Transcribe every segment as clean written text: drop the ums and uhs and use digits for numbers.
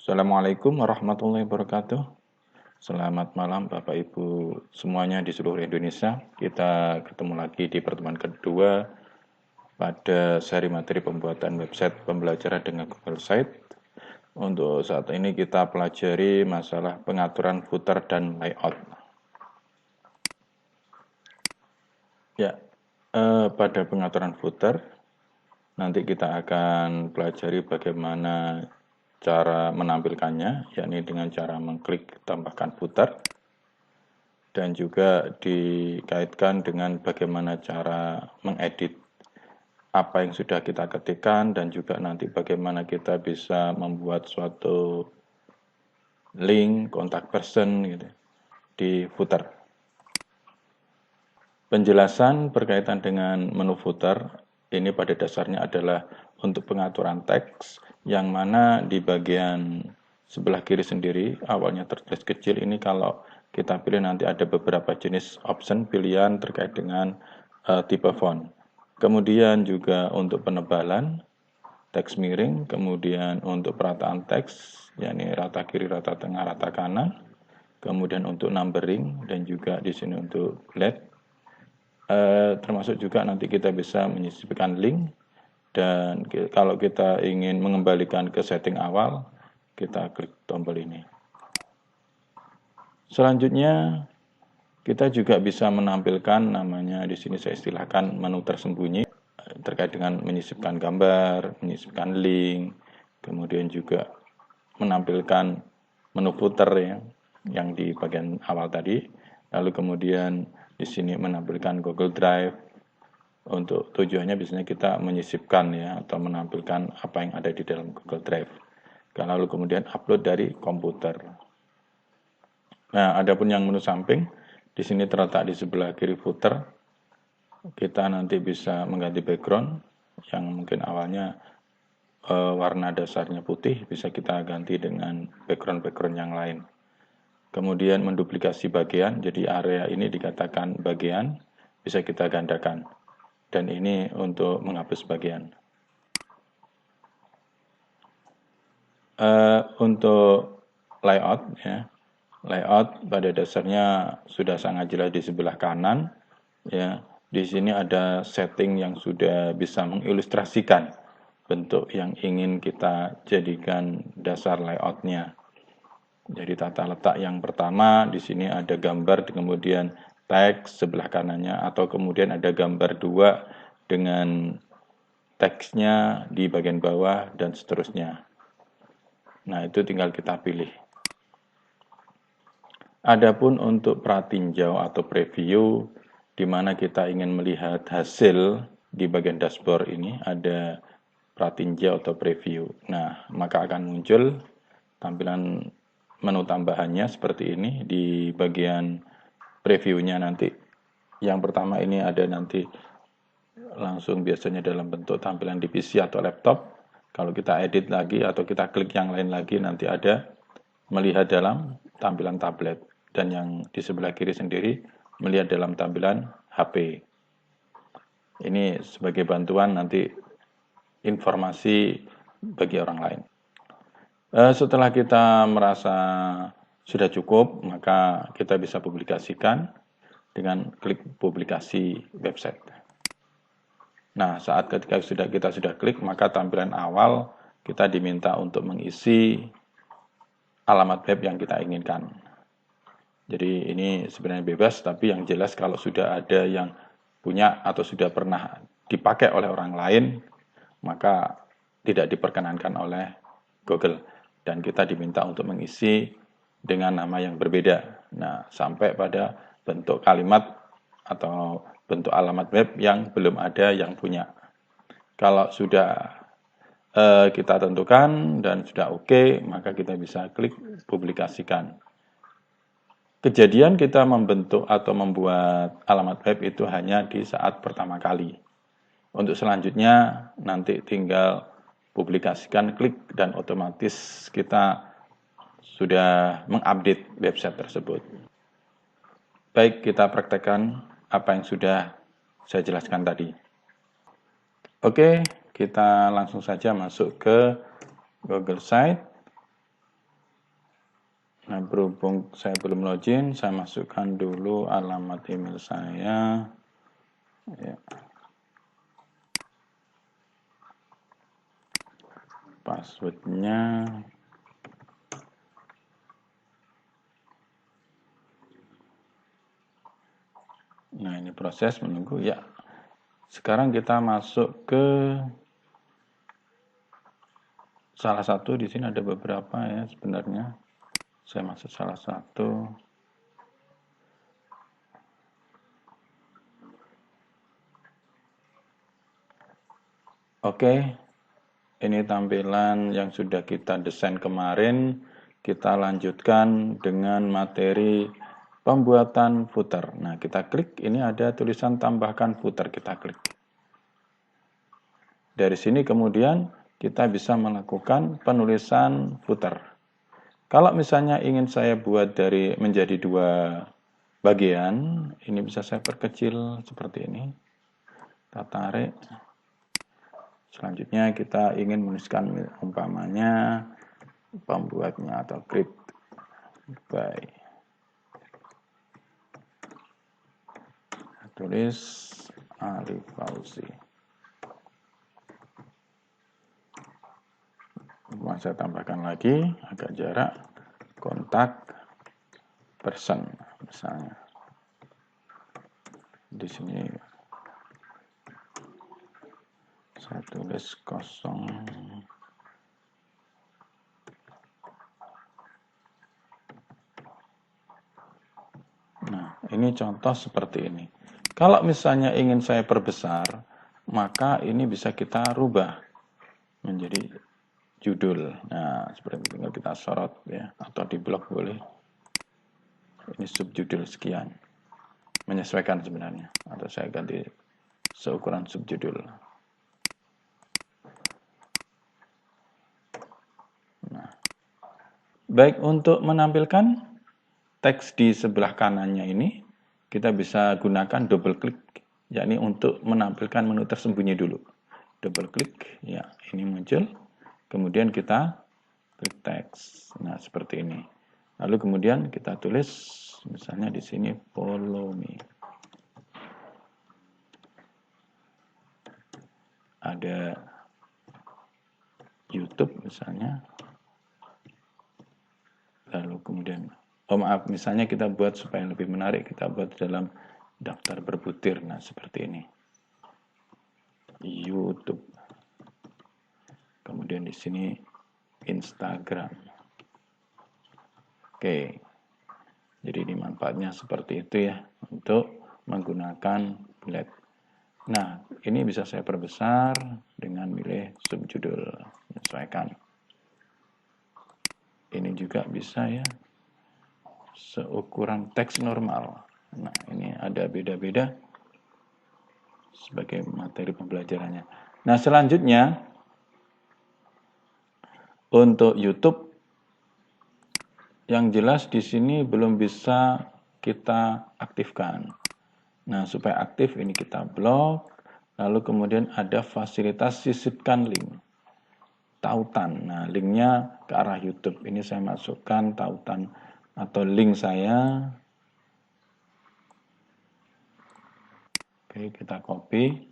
Assalamualaikum warahmatullahi wabarakatuh. Selamat malam Bapak Ibu semuanya di seluruh Indonesia. Kita ketemu lagi di pertemuan kedua pada seri materi pembuatan website pembelajaran dengan Google Site. Untuk saat ini kita pelajari masalah pengaturan footer dan layout. Ya, pada pengaturan footer nanti kita akan pelajari bagaimana cara menampilkannya, yakni dengan cara mengklik tambahkan footer, dan juga dikaitkan dengan bagaimana cara mengedit apa yang sudah kita ketikkan, dan juga nanti bagaimana kita bisa membuat suatu link, kontak person gitu, di footer. Penjelasan berkaitan dengan menu footer ini pada dasarnya adalah untuk pengaturan teks, yang mana di bagian sebelah kiri sendiri awalnya tertulis kecil. Ini kalau kita pilih nanti ada beberapa jenis option pilihan terkait dengan tipe font. Kemudian juga untuk penebalan teks miring, kemudian untuk perataan teks, yakni rata kiri, rata tengah, rata kanan, kemudian untuk numbering, dan juga di sini untuk LED. Termasuk juga nanti kita bisa menyisipkan link, dan kalau kita ingin mengembalikan ke setting awal, kita klik tombol ini. Selanjutnya kita juga bisa menampilkan, namanya di sini saya istilahkan menu tersembunyi, terkait dengan menyisipkan gambar, menyisipkan link, kemudian juga menampilkan menu footer ya, yang di bagian awal tadi. Lalu kemudian di sini menampilkan Google Drive. Untuk tujuannya biasanya kita menyisipkan ya, atau menampilkan apa yang ada di dalam Google Drive. Lalu kemudian upload dari komputer. Nah, adapun yang menu samping di sini terletak di sebelah kiri footer. Kita nanti bisa mengganti background yang mungkin awalnya warna dasarnya putih, bisa kita ganti dengan background yang lain. Kemudian menduplikasi bagian, jadi area ini dikatakan bagian, bisa kita gandakan. Dan ini untuk menghapus bagian. Untuk layout ya, layout pada dasarnya sudah sangat jelas di sebelah kanan ya. Di sini ada setting yang sudah bisa mengilustrasikan bentuk yang ingin kita jadikan dasar layoutnya. Jadi tata letak yang pertama di sini ada gambar, kemudian teks sebelah kanannya, atau kemudian ada gambar dua dengan teksnya di bagian bawah dan seterusnya. Nah, itu tinggal kita pilih. Adapun untuk pratinjau atau preview, di mana kita ingin melihat hasil di bagian dashboard ini, ada pratinjau atau preview. Nah, maka akan muncul tampilan menu tambahannya seperti ini di bagian previewnya nanti. Yang pertama ini ada nanti langsung biasanya dalam bentuk tampilan di PC atau laptop. Kalau kita edit lagi atau kita klik yang lain lagi, nanti ada melihat dalam tampilan tablet. Dan yang di sebelah kiri sendiri melihat dalam tampilan HP. Ini sebagai bantuan nanti informasi bagi orang lain. Setelah kita merasa sudah cukup, maka kita bisa publikasikan dengan klik publikasi website. Nah, saat ketika kita sudah klik, maka tampilan awal kita diminta untuk mengisi alamat web yang kita inginkan. Jadi ini sebenarnya bebas, tapi yang jelas kalau sudah ada yang punya atau sudah pernah dipakai oleh orang lain, maka tidak diperkenankan oleh Google. Dan kita diminta untuk mengisi dengan nama yang berbeda. Nah, sampai pada bentuk kalimat atau bentuk alamat web yang belum ada yang punya. Kalau sudah kita tentukan dan sudah oke, maka kita bisa klik publikasikan. Kejadian kita membentuk atau membuat alamat web itu hanya di saat pertama kali. Untuk selanjutnya nanti tinggal publikasikan, klik, dan otomatis kita sudah mengupdate website tersebut. Baik, kita praktekkan apa yang sudah saya jelaskan tadi. Oke, kita langsung saja masuk ke Google Site. Nah, berhubung saya belum login, saya masukkan dulu alamat email saya. Ya. Passwordnya. Nah, ini proses menunggu ya. Sekarang kita masuk ke salah satu. Di sini ada beberapa ya sebenarnya. Saya masuk salah satu. Oke, ini tampilan yang sudah kita desain kemarin. Kita lanjutkan dengan materi pembuatan footer. Nah, kita klik, ini ada tulisan tambahkan footer, kita klik. Dari sini kemudian kita bisa melakukan penulisan footer. Kalau misalnya ingin saya buat menjadi 2 bagian, ini bisa saya perkecil seperti ini. Kita tarik. Selanjutnya kita ingin menuliskan umpamanya pembuatnya atau create by. Tulis Arif Fauzi. Saya tambahkan lagi agak jarak, kontak person misalnya. Di sini saya tulis 0. Nah, ini contoh seperti ini. Kalau misalnya ingin saya perbesar, maka ini bisa kita rubah menjadi judul. Nah, seperti itu tinggal kita sorot ya, atau di blok boleh. Ini subjudul sekian. Menyesuaikan sebenarnya, atau saya ganti seukuran subjudul. Nah, baik, untuk menampilkan teks di sebelah kanannya ini, kita bisa gunakan double klik, yakni untuk menampilkan menu tersembunyi dulu. Double klik, ya, ini muncul. Kemudian kita klik teks. Nah, seperti ini. Lalu kemudian kita tulis, misalnya di sini follow me. Ada YouTube misalnya. Lalu kemudian, misalnya kita buat supaya lebih menarik, kita buat dalam daftar berbutir. Nah, seperti ini. YouTube. Kemudian di sini Instagram. Oke. Jadi ini manfaatnya seperti itu ya, untuk menggunakan bullet. Nah, ini bisa saya perbesar dengan milih subjudul, menyesuaikan. Ini juga bisa ya, seukuran teks normal. Nah, ini ada beda-beda sebagai materi pembelajarannya. Nah, selanjutnya untuk YouTube, yang jelas di sini belum bisa kita aktifkan. Nah, supaya aktif ini kita blok, lalu kemudian ada fasilitas sisipkan link, tautan. Nah, linknya ke arah YouTube. Ini saya masukkan tautan atau link saya. Oke, kita copy.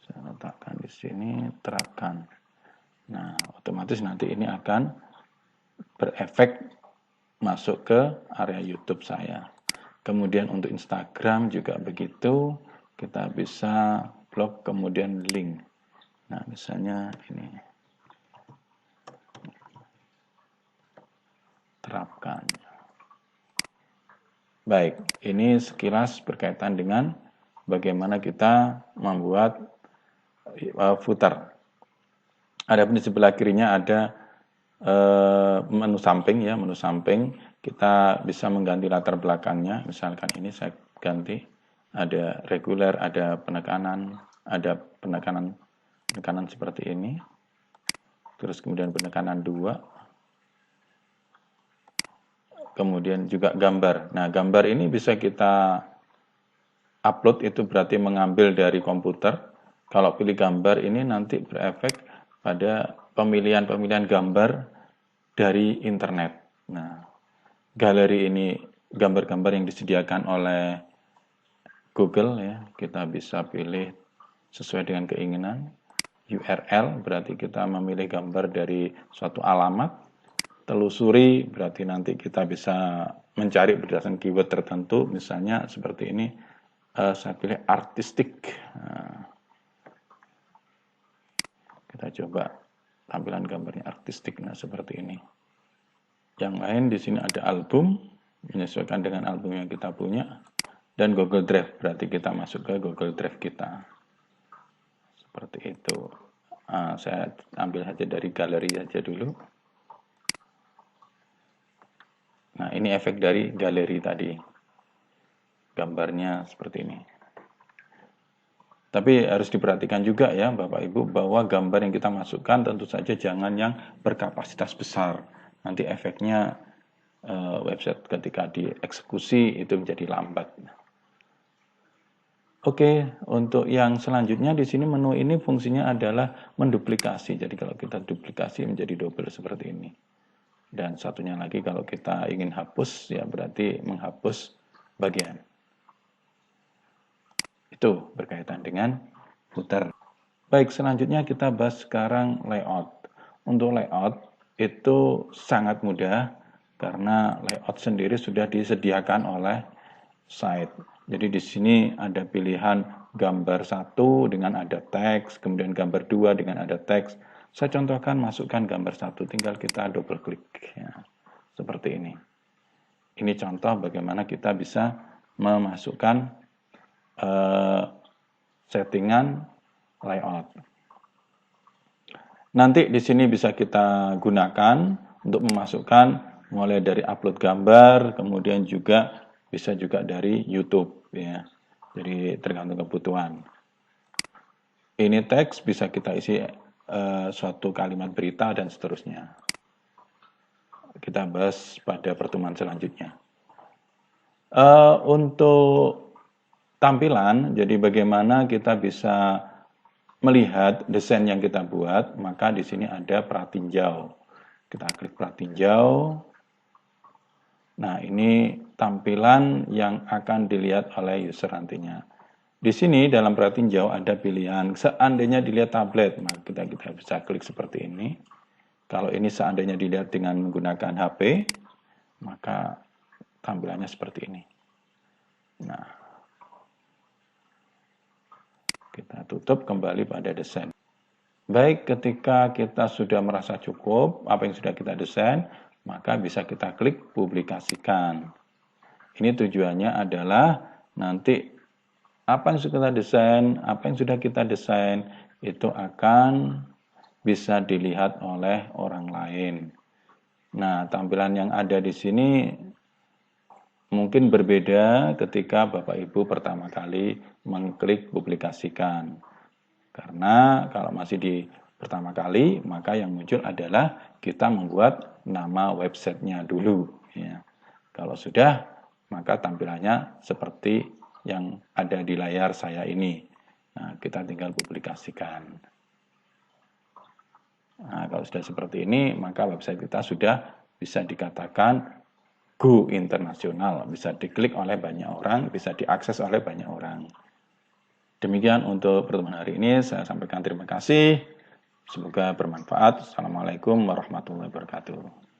Saya letakkan di sini, terapkan. Nah, otomatis nanti ini akan berefek masuk ke area YouTube saya. Kemudian untuk Instagram juga begitu, kita bisa blok kemudian link. Nah, misalnya ini. Terapkan. Baik, ini sekilas berkaitan dengan bagaimana kita membuat footer. Adapun di sebelah kirinya ada menu samping ya, menu samping. Kita bisa mengganti latar belakangnya. Misalkan ini saya ganti, ada reguler, ada penekanan seperti ini. Terus kemudian penekanan 2. Kemudian juga gambar. Nah, gambar ini bisa kita upload, itu berarti mengambil dari komputer. Kalau pilih gambar ini nanti berefek pada pemilihan gambar dari internet. Nah, galeri ini gambar-gambar yang disediakan oleh Google ya. Kita bisa pilih sesuai dengan keinginan. URL berarti kita memilih gambar dari suatu alamat. Telusuri berarti nanti kita bisa mencari berdasarkan keyword tertentu. Misalnya seperti ini, saya pilih artistik. Nah, kita coba tampilan gambarnya artistik. Nah, seperti ini. Yang lain di sini ada album, menyesuaikan dengan album yang kita punya. Dan Google Drive, berarti kita masuk ke Google Drive kita. Seperti itu. Saya ambil saja dari galeri saja dulu. Nah, ini efek dari galeri tadi. Gambarnya seperti ini. Tapi harus diperhatikan juga ya Bapak Ibu bahwa gambar yang kita masukkan tentu saja jangan yang berkapasitas besar. Nanti efeknya website ketika dieksekusi itu menjadi lambat. Oke, untuk yang selanjutnya di sini menu ini fungsinya adalah menduplikasi. Jadi kalau kita duplikasi menjadi double seperti ini. Dan satunya lagi kalau kita ingin hapus ya berarti menghapus bagian. Itu berkaitan dengan footer. Baik, selanjutnya kita bahas sekarang layout. Untuk layout itu sangat mudah karena layout sendiri sudah disediakan oleh site. Jadi di sini ada pilihan gambar 1 dengan ada teks, kemudian gambar 2 dengan ada teks. Saya contohkan masukkan gambar 1, tinggal kita double klik ya. Seperti ini. Ini contoh bagaimana kita bisa memasukkan settingan layout. Nanti di sini bisa kita gunakan untuk memasukkan mulai dari upload gambar, kemudian juga bisa juga dari YouTube ya. Jadi tergantung kebutuhan. Ini teks bisa kita isi suatu kalimat berita dan seterusnya. Kita bahas pada pertemuan selanjutnya. Untuk tampilan, jadi bagaimana kita bisa melihat desain yang kita buat, maka di sini ada pratinjau. Kita klik pratinjau. Nah, ini tampilan yang akan dilihat oleh user nantinya. Di sini dalam pratinjau ada pilihan, seandainya dilihat tablet, maka kita bisa klik seperti ini. Kalau ini seandainya dilihat dengan menggunakan HP, maka tampilannya seperti ini. Nah, kita tutup kembali pada desain. Baik, ketika kita sudah merasa cukup apa yang sudah kita desain, maka bisa kita klik publikasikan. Ini tujuannya adalah nanti apa yang sudah kita desain, apa yang sudah kita desain itu akan bisa dilihat oleh orang lain. Nah, tampilan yang ada di sini mungkin berbeda ketika Bapak Ibu pertama kali mengklik publikasikan. Karena kalau masih di pertama kali, maka yang muncul adalah kita membuat nama websitenya dulu. Ya. Kalau sudah, maka tampilannya seperti yang ada di layar saya ini. Nah, kita tinggal publikasikan. Nah, kalau sudah seperti ini, maka website kita sudah bisa dikatakan go internasional, bisa diklik oleh banyak orang, bisa diakses oleh banyak orang. Demikian untuk pertemuan hari ini, saya sampaikan terima kasih. Semoga bermanfaat. Assalamualaikum warahmatullahi wabarakatuh.